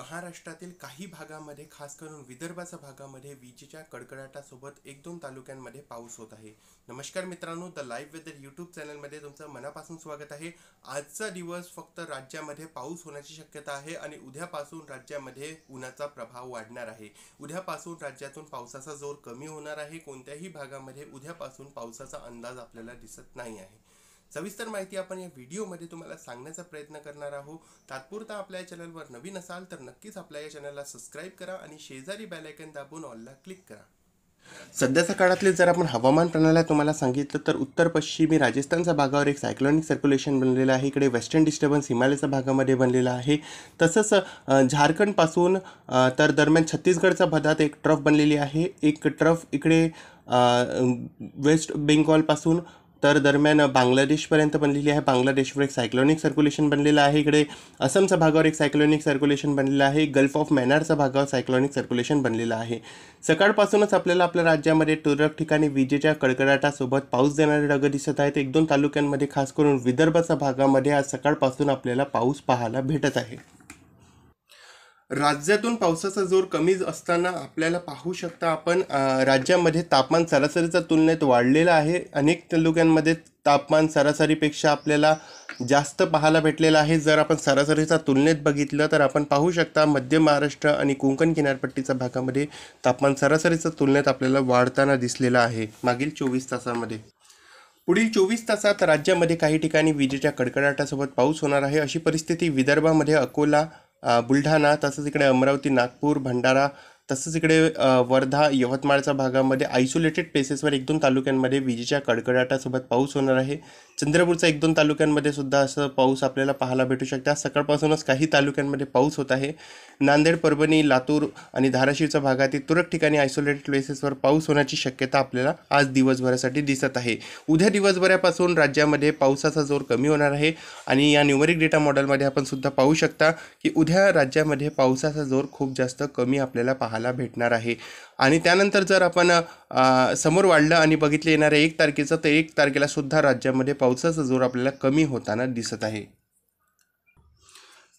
महाराष्ट्रातील काही भागामध्ये खास करून विदर्भाच्या भागामध्ये विजेच्या कडकडाटासोबत एक दोन तालुक्यांमध्ये पाऊस होत आहे। नमस्कार मित्रांनो, द लाईव्ह वेदर यूट्यूब चॅनलमध्ये तुमचं मनापासून स्वागत आहे। आजचा दिवस फक्त राज्यामध्ये पाऊस होण्याची शक्यता आहे आणि उद्यापासून राज्यामध्ये उन्हाचा प्रभाव वाढणार आहे। उद्यापासून राज्यातून पावसाचा जोर कमी होणार आहे। कोणत्याही भागामध्ये उद्यापासून पावसाचा अंदाज आपल्याला दिसत नाही आहे। सविस्तर माहिती आपण या व्हिडिओमध्ये तुम्हाला सांगण्याचा प्रयत्न करणार आहोत। तात्पुरता आपल्या चॅनलवर नवीन असाल तर नक्कीच आपल्या या चॅनलला सबस्क्राइब करा आणि शेजारी बेल आयकॉन दाबून ऑलला क्लिक करा। सध्याच्या काळातले जर आपण हवामान प्रणाली तुम्हाला सांगितलं तर उत्तर पश्चिमी राजस्थानच्या भागावर एक सायक्लोनिक सर्क्युलेशन बनलेलं आहे। इकडे वेस्टर्न डिस्टर्बन्स हिमालयाच्या भागामध्ये बनलेला आहे। तसंच झारखंडपासून तर दरम्यान छत्तीसगडच्या भागात एक ट्रफ बनलेली आहे। एक ट्रफ इकडे वेस्ट बेंगॉलपासून तर दरम्यान बांगलादेशपर्यंत बनलेली आहे। बांगलादेशवर एक सायक्लोनिक सर्क्युलेशन बनलेलं आहे। इकडे असमच्या भागावर एक सायक्लोनिक सर्क्युलेशन बनलेलं आहे। गल्फ ऑफ मॅनारच्या भागावर सायक्लोनिक सर्क्युलेशन बनलेलं आहे। सकाळपासूनच आपल्याला आपल्या राज्यामध्ये तुरळक ठिकाणी विजेच्या कडकडाटासोबत पाऊस देणारे ढग दिसत आहेत। एक दोन तालुक्यांमध्ये खास करून विदर्भाच्या भागामध्ये आज सकाळपासून आपल्याला पाऊस पाहायला भेटत आहे। राज्यातून पावसाचा जोर कमी असताना आपल्याला पाहू शकता आपण राज्यामध्ये तापमान सरासरीच्या तुलनेत वाढलेलं आहे। अनेक तालुक्यांमध्ये तापमान सरासरीपेक्षा आपल्याला जास्त पाहायला भेटलेलं आहे। जर आपण सरासरीच्या तुलनेत बघितलं तर आपण पाहू शकता मध्य महाराष्ट्र आणि कोकण किनारपट्टीच्या भागामध्ये तापमान सरासरीच्या तुलनेत आपल्याला वाढताना दिसलेलं आहे मागील 24 तासामध्ये। पुढील 24 तासात राज्यामध्ये काही ठिकाणी विजेच्या कडकडाटासोबत पाऊस होणार आहे। अशी परिस्थिती विदर्भामध्ये अकोला, बुलढाणा, तसंच इकडे अमरावती, नागपूर, भंडारा, तसंच इकडे वर्धा, यवतमाळच्या भागामध्ये आयसोलेटेड प्लेसेसवर एक दोन तालुक्यांमध्ये विजेच्या कडकडाटासोबत पाऊस होणार आहे। चंद्रपूरच्या एक दोन तालुक्यांमध्ये सुद्धा असं पाऊस आपल्याला पाहायला भेटू शकतो। आज सकाळपासूनच काही तालुक्यांमध्ये पाऊस होत आहे। नांदेड, परभणी, लातूर आणि धाराशिवच्या भागातील तुरळक ठिकाणी आयसोलेटेड प्लेसेसवर पाऊस होण्याची शक्यता आपल्याला आज दिवसभरासाठी दिसत आहे। उद्या दिवसभरापासून राज्यामध्ये पावसाचा जोर कमी होणार आहे आणि या न्यूमरिक डेटा मॉडेलमध्ये आपण सुद्धा पाहू शकता की उद्या राज्यामध्ये पावसाचा जोर खूप जास्त कमी आपल्याला पाहायला भेटणार आहे। आणि त्यानंतर जर आपण समोर वाढलं आणि बघितले येणाऱ्या 1 तारखेचं तर 1 तारखेला सुद्धा राज्यामध्ये पावसाचा जोर आपल्याला कमी होताना दिसत आहे।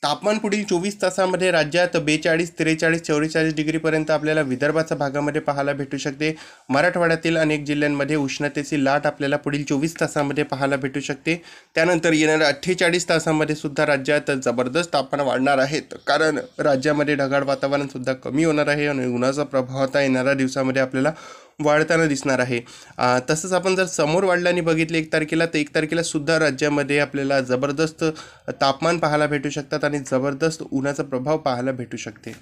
तापमान पुढील 24 तासामध्ये राज्यात 42, 43, 44 डिग्रीपर्यंत आपल्याला विदर्भाच्या भागामध्ये पाहायला भेटू शकते। मराठवाड्यातील अनेक जिल्ह्यांमध्ये उष्णतेची लाट आपल्याला पुढील 24 तासामध्ये पाहायला भेटू शकते। त्यानंतर येणाऱ्या 48 तासामध्ये सुद्धा राज्यात जबरदस्त तापमान वाढणार आहे, कारण राज्यामध्ये ढगाळ वातावरण सुद्धा कमी होणार आहे आणि उन्हाचा प्रभाव आता येणाऱ्या दिवसामध्ये आपल्याला वाढताना दिसणार आहे। तसंच आपण जर समोर वाढल्याने बघितले 1 तारखेला तर 1 तारखेला सुद्धा राज्यामध्ये आपल्याला जबरदस्त तापमान पाहायला भेटू शकतात आणि जबरदस्त उन्हाचा प्रभाव पाहायला भेटू शकते।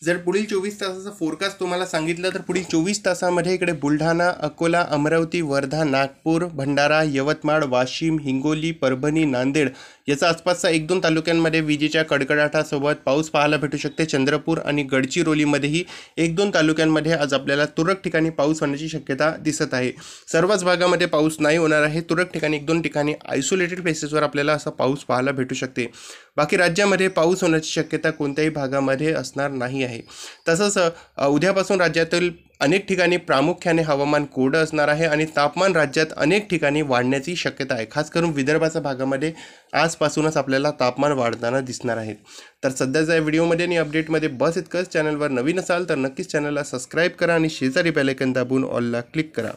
जर पुढील 24 तासाचा फोरकास्ट तुम्हाला सांगितलं तर पुढील 24 तासामध्ये इकडे बुलढाणा, अकोला, अमरावती, वर्धा, नागपूर, भंडारा, यवतमाळ, वाशिम, हिंगोली, परभणी, नांदेड याचा आसपासच्या 1-2 तालुक्यांमध्ये विजेच्या कडकडाटासोबत पाऊस पाहायला भेटू शकते। चंद्रपूर आणि गडचिरोलीमध्येही 1-2 तालुक्यांमध्ये आज आपल्याला तुरळक ठिकाणी पाऊस होण्याची शक्यता दिसत आहे। सर्वच भागामध्ये पाऊस नाही होणार आहे। तुरळक ठिकाणी 1-2 ठिकाणी आयसोलेटेड प्लेसेसवर आपल्याला असा पाऊस पाहायला भेटू शकते। बाकी राज्यामध्ये पाऊस होण्याची शक्यता कोणत्याही भागामध्ये असणार नाही आहे। तसंच उद्यापासून राज्यातील अनेक ठिकाणी प्रामुख्याने हवामान कोरडं असणार आहे आणि तापमान राज्यात अनेक ठिकाणी वाढण्याची शक्यता आहे। खास करून विदर्भाच्या भागामध्ये आजपासूनच आपल्याला तापमान वाढताना दिसणार आहे। तर सध्याच्या व्हिडिओमध्ये आणि अपडेटमध्ये बस इतकंच। चॅनलवर नवीन असाल तर नक्कीच चॅनलला सबस्क्राइब करा आणि शेजारी बेल आयकॉन दाबून ऑलला क्लिक करा।